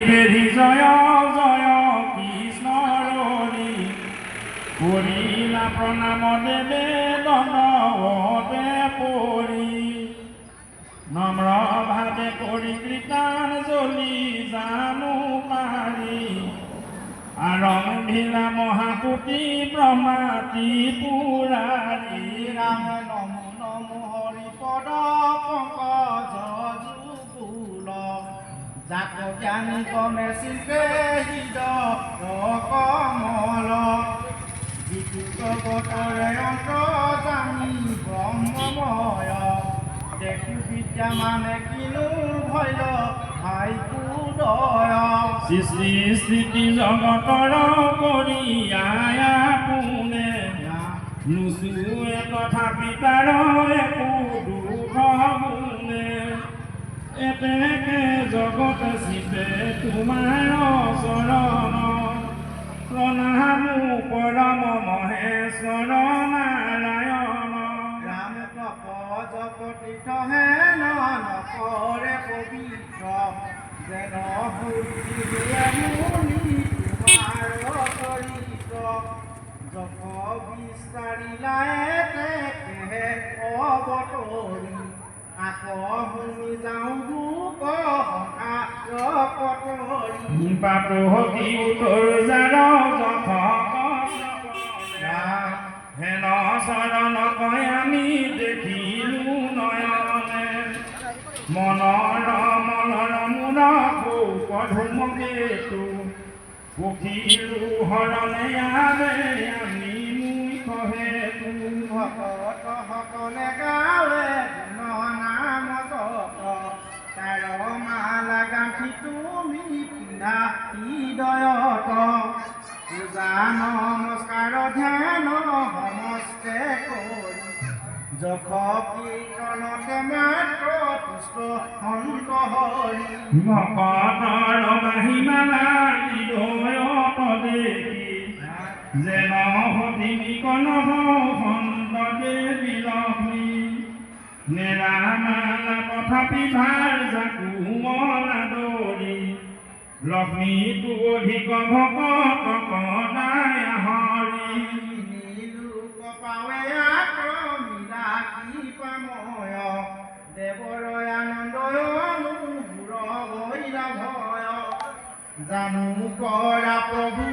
বেৰি জয় জয় কৃষ্ণৰী কৰিলা প্ৰণাম দেৱে দণ্ডৱতে পৰি নম্ৰ ভাৱে কৰি কৃতাঞ্জলি জানো পাৰি আৰম্ভিলা মহাপুতি ব্ৰহ্মাতি পুৰাৰী ৰাম নমো নমো হৰি পদ পংকজ যুগুল যাক জ্ঞানী কমে শিল্পে হৃদয় কমল যিটো জগতৰে অন্তৰ্যামী ব্ৰহ্মময় দেখো বিদ্যা মানে কিনো ভয় ভাইপুদয় সৃষ্টি স্থিতি জগতৰ কৰি আয়া পোনে নুচুৱে তথাপি তাৰ একো দুখ গুণে এতেকে জগত শিৱে তোমাৰ চৰণ প্ৰণামো পৰম মহেশ্বৰ নাৰায়ণ ৰাম তপ জপতীৰ্থ হেন নকৰে পবিত্ৰ যেন বুদ্ধিয়ে মুনি তোমাৰ চৰিত্ৰ যশ বিস্তাৰিলায়ে তেহে অৱতৰি আকৌ শুনি যাওঁ দুক কটৰি পাপি উত্তৰ জাৰ যশ হেন চৰণ কয় আমি দেখিলো নয়নে মনৰ মূৰ ধুমকেতু পখিলো হৰণে আবে আমি মুখহেতু ভকত সকলে গাৱে নাম জপ তাৰ মালা গাঁঠি তুমি পিন্ধা হৃদয়ত পূজা নমস্কাৰ ধ্যান সমস্তে কৰি যশ কীৰ্তনতে মাত্ৰ তুষ্ট সন্ত হৰি ভকতৰ বাহিমালা হৃদয়ত দেখি যেন সতিনী কনহ সন্ত দেৱী লক্ষ্মী নেৰামালা তথাপি ভাৰ জাকো মলা দৰি লক্ষ্মীটো অধিক ভকত কদায় হৰি লোক পাৱে আক্ৰমিলা কৃপাময় দেৱৰ আনন্দয় অনুভূৰ হৈলা ভয় জানো কৰা প্ৰভু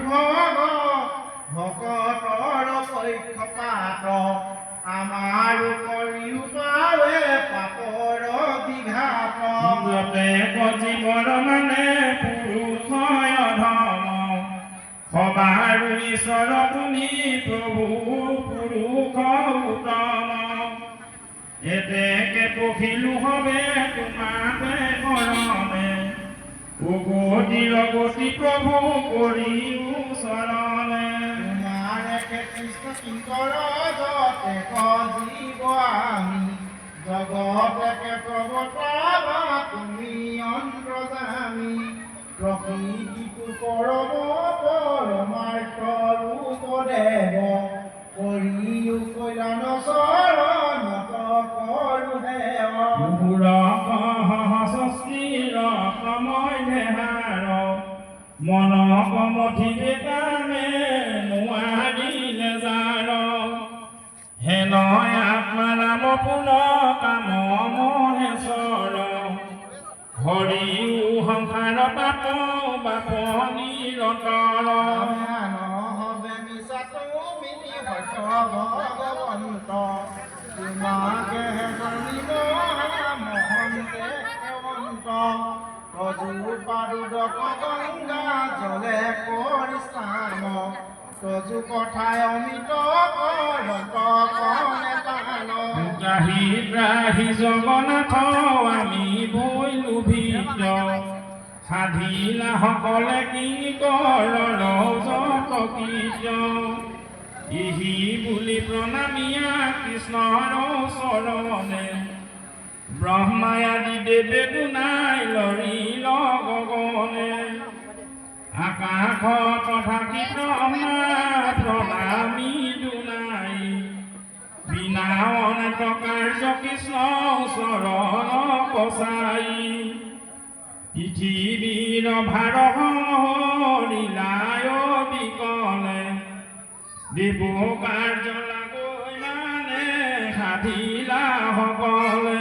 ভকতৰ পক্ষপাত আমাৰ কৰিও পাৱে পাপৰ বিঘাত যতে জীৱৰ মানে পুৰুষয় ধৰ্ম সবাৰ ঈশ্বৰ তুমি প্ৰভু পুৰুষ উত্তম এতেকে পখিলো হবে তোমাতে কৰমে উগতিৰ গতি প্ৰভু কৰিও চৰণে তোমাৰে কৃষ্ণ কিংকৰ যতে জীৱ আমি জগতকে প্ৰৱতাবা তুমি অন্তৰ্যামী প্ৰকৃতিটো পৰম পৰমাৰ্থ ৰূপ দেৱ কৰিও কল্যাণ চৰণত কৰো দেৱ ষষ্ঠীৰ সময় নেহাৰ মন কমঠিবে কামে নোৱাৰিলে যাৰ হেন আত্মাৰাম পুন কাম মহেশ্বৰ হৰিও সংসাৰ পাপ বাপ নিৰন্তৰ নহবে মিছা তুমি ভগৱন্ত তোমাকে জানিব মহন্তে সেৱন্ত তজু পাৰুদক গংগা জলে কৰি স্নান তজু কথাই অমিত কৰত কনে তান ত্ৰাহি ত্ৰাহি জগন্নাথ আমি ভৈলো ভিত সাধিলা সকলে কি কৰ যত কীৰ্ত ইহি বুলি প্ৰণামিয়া কৃষ্ণৰ চৰণে ব্ৰহ্মাই আদি দেৱে দুনাই লৰিল গগনে আকাশ তথাপি ব্ৰহ্মা প্ৰণামী দুনাই বিনা অনেক কাৰ্য কৃষ্ণ চৰণ পচাই পৃথিৱীৰ ভাৰসাম্য বিকলে দেৱ কাৰ্য লাগৈ মানে সাধিলা সকলে